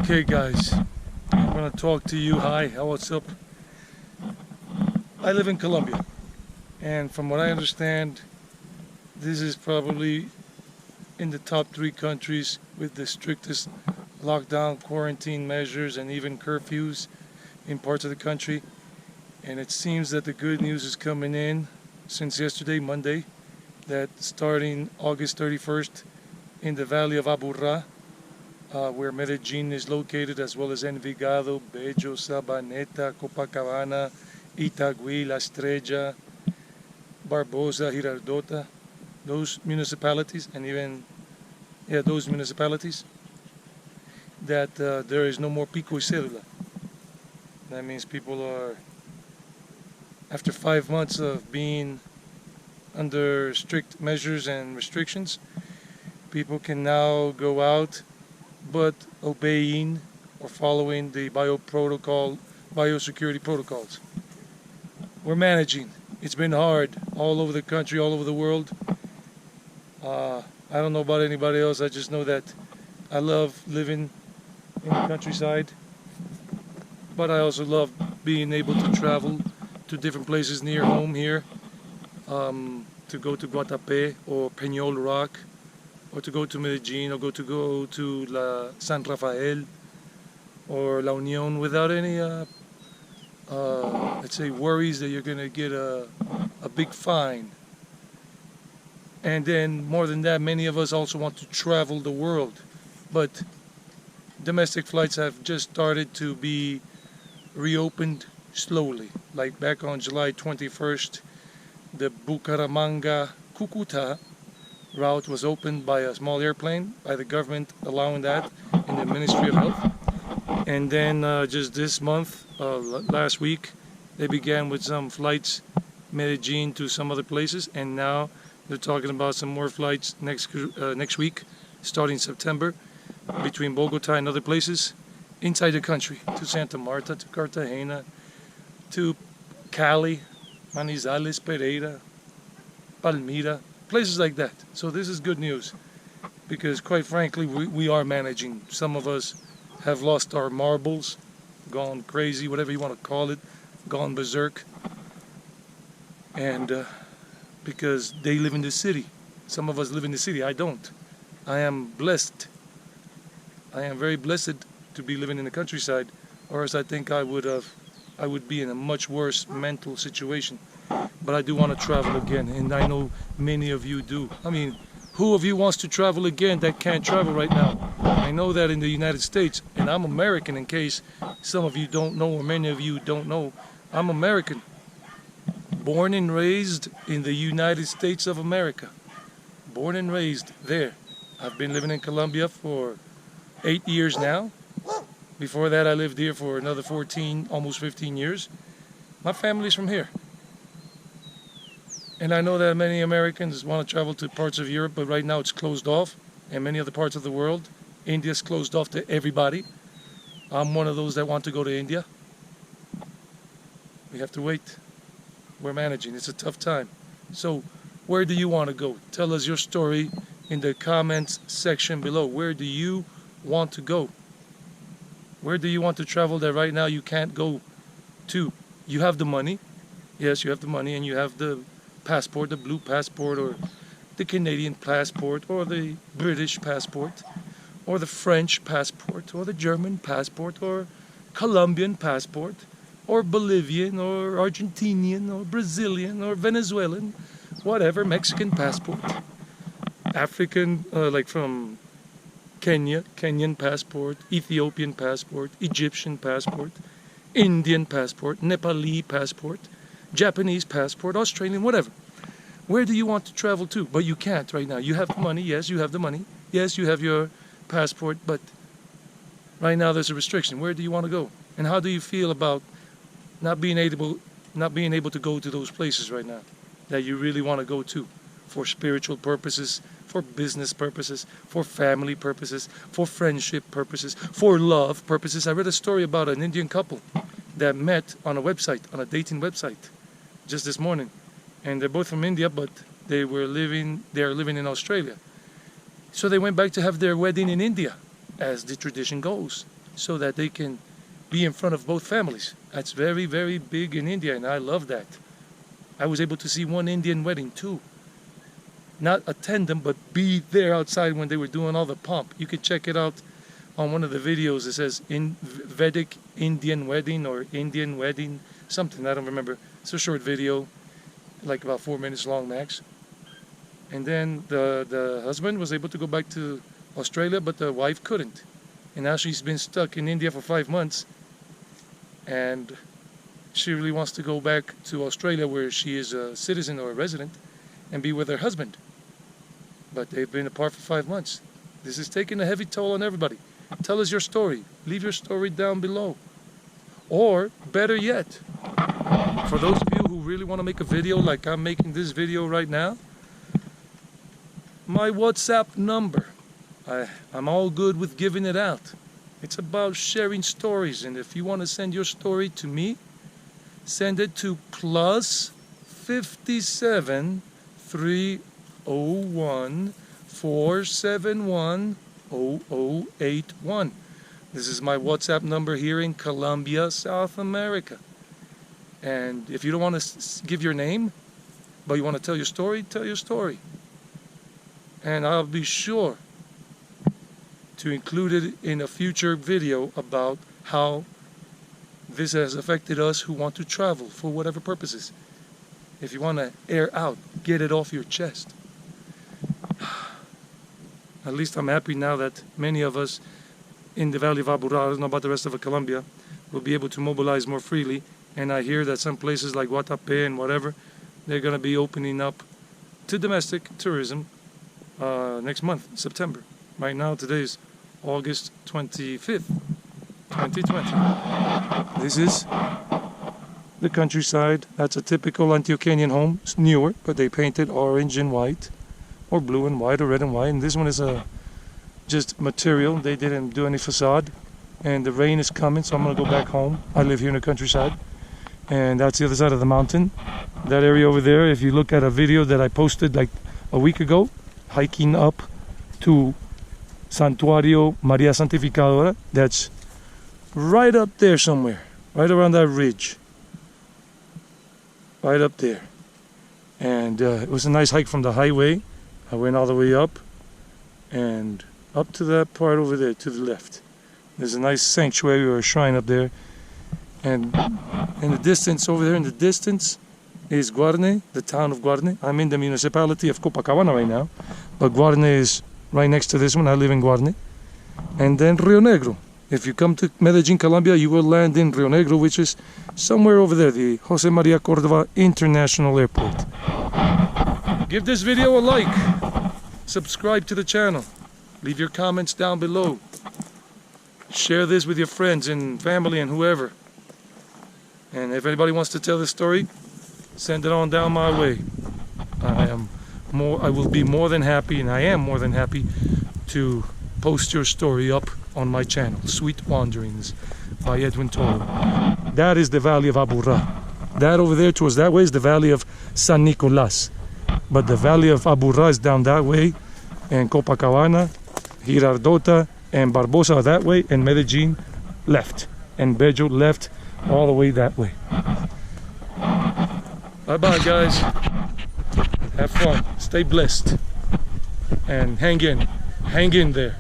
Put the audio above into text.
Okay guys, I'm gonna talk to you. Hi, what's up? I live in Colombia, and from what I understand, this is probably in the top 3 countries with the strictest lockdown, quarantine measures, and even curfews in parts of the country. And it seems that the good news is coming in since yesterday, Monday, that starting August 31st in the Valley of ABURRÁ, where Medellin is located, as well as Envigado, Bello, Sabaneta, Copacabana, Itagüí, La Estrella, Barbosa, Girardota, those municipalities, and even those municipalities, that there is no more pico y cédula. That means people are, after 5 months of being under strict measures and restrictions, people can now go out, but obeying or following the biosecurity protocols. We're managing. It's been hard all over the country, all over the world. I don't know about anybody else. I just know that I love living in the countryside, but I also love being able to travel to different places near home here, to go to Guatapé or Peñol Rock, or to go to Medellin, or go to La San Rafael or La Unión without any let's say worries that you're gonna get a big fine. And then more than that, many of us also want to travel the world, but domestic flights have just started to be reopened slowly. Like back on July 21st, the Bucaramanga-Cúcuta route was opened by a small airplane, by the government allowing that in the Ministry of Health. And then just this month, last week, they began with some flights, Medellin to some other places, and now they're talking about some more flights next week, starting September, between Bogota and other places inside the country, to Santa Marta, to Cartagena, to Cali, Manizales, Pereira, Palmira, places like that. So this is good news, because quite frankly, we are managing. Some of us have lost our marbles, gone crazy, whatever you want to call it, gone berserk, and because they live in the city. Some of us live in the city. I don't. I am blessed. I am very blessed to be living in the countryside, or else I think I would be in a much worse mental situation. But I do want to travel again, and I know many of you do. I mean, who of you wants to travel again that can't travel right now? I know that in the United States, and I'm American, in case some of you don't know, or many of you don't know, I'm American. Born and raised in the United States of America. Born and raised there. I've been living in Colombia for 8 years now. Before that, I lived here for another 14, almost 15 years. My family's from here. And I know that many Americans want to travel to parts of Europe, but right now it's closed off. And many other parts of the world, India's closed off to everybody. I'm one of those that want to go to India. We have to wait. We're managing. It's a tough time. So where do you want to go? Tell us your story in the comments section below. Where do you want to go? Where do you want to travel that right now you can't go to? You have the money. Yes, you have the money, and you have the passport, the blue passport, or the Canadian passport, or the British passport, or the French passport, or the German passport, or Colombian passport, or Bolivian, or Argentinian, or Brazilian, or Venezuelan, whatever, Mexican passport, African, like from Kenya, Kenyan passport, Ethiopian passport, Egyptian passport, Indian passport, Nepali passport, Japanese passport, Australian, whatever. Where do you want to travel to? But you can't right now. You have the money. Yes, you have the money. Yes, you have your passport, but right now there's a restriction. Where do you want to go? And how do you feel about not being able to go to those places right now that you really want to go to, for spiritual purposes, for business purposes, for family purposes, for friendship purposes, for love purposes? I read a story about an Indian couple that met on a website, on a dating website, just this morning. And they're both from India, but they are living in Australia. So they went back to have their wedding in India, as the tradition goes. so that they can be in front of both families. That's very, very big in India, and I love that. I was able to see one Indian wedding too. Not attend them, but be there outside when they were doing all the pomp. You could check it out on one of the videos. It says in Vedic Indian wedding or Indian wedding, something, I don't remember. It's a short video, like about 4 minutes long max. And then the husband was able to go back to Australia, but the wife couldn't. And now she's been stuck in India for 5 months. And she really wants to go back to Australia, where she is a citizen or a resident, and be with her husband. But they've been apart for 5 months. This is taking a heavy toll on everybody. Tell us your story. Leave your story down below. Or, better yet, for those of you who really want to make a video like I'm making this video right now, my WhatsApp number. I'm all good with giving it out. It's about sharing stories, and if you want to send your story to me, send it to +57 301 471 0081. This is my WhatsApp number here in Colombia, South America. And if you don't want to give your name, but you want to tell your story, tell your story. And I'll be sure to include it in a future video about how this has affected us who want to travel for whatever purposes. If you want to air out, get it off your chest. At least I'm happy now that many of us in the Valley of ABURRÁ, I don't know about the rest of Colombia, will be able to mobilize more freely. And I hear that some places like Guatapé and whatever, they're going to be opening up to domestic tourism next month, September. Right now, today's August 25th, 2020. This is the countryside. That's a typical Antioquian home. It's newer, but they painted orange and white, or blue and white, or red and white. And this one is just material. They didn't do any facade. And the rain is coming, so I'm going to go back home. I live here in the countryside. And that's the other side of the mountain. That area over there, if you look at a video that I posted like a week ago, hiking up to Santuario María Santificadora, that's right up there somewhere, right around that ridge, right up there. And it was a nice hike from the highway. I went all the way up and up to that part over there to the left. There's a nice sanctuary or a shrine up there. And in the distance, over there in the distance, is Guarne, the town of Guarne. I'm in the municipality of Copacabana right now, but Guarne is right next to this one. I live in Guarne. And then Rio Negro. If you come to Medellin, Colombia, you will land in Rio Negro, which is somewhere over there, the Jose Maria Cordova International Airport. Give this video a like. Subscribe to the channel. Leave your comments down below. Share this with your friends and family and whoever. And if anybody wants to tell this story, send it on down my way. I will be more than happy, and I am more than happy to post your story up on my channel, Sweet Wanderings by Edwin Toro. That is the Valley of ABURRÁ. That over there towards that way is the Valley of San Nicolas. But the Valley of ABURRÁ is down that way, and Copacabana, Girardota, and Barbosa are that way, and Medellin left, and Bello left, all the way that way. Bye-bye, guys. Have fun. Stay blessed. And hang in there.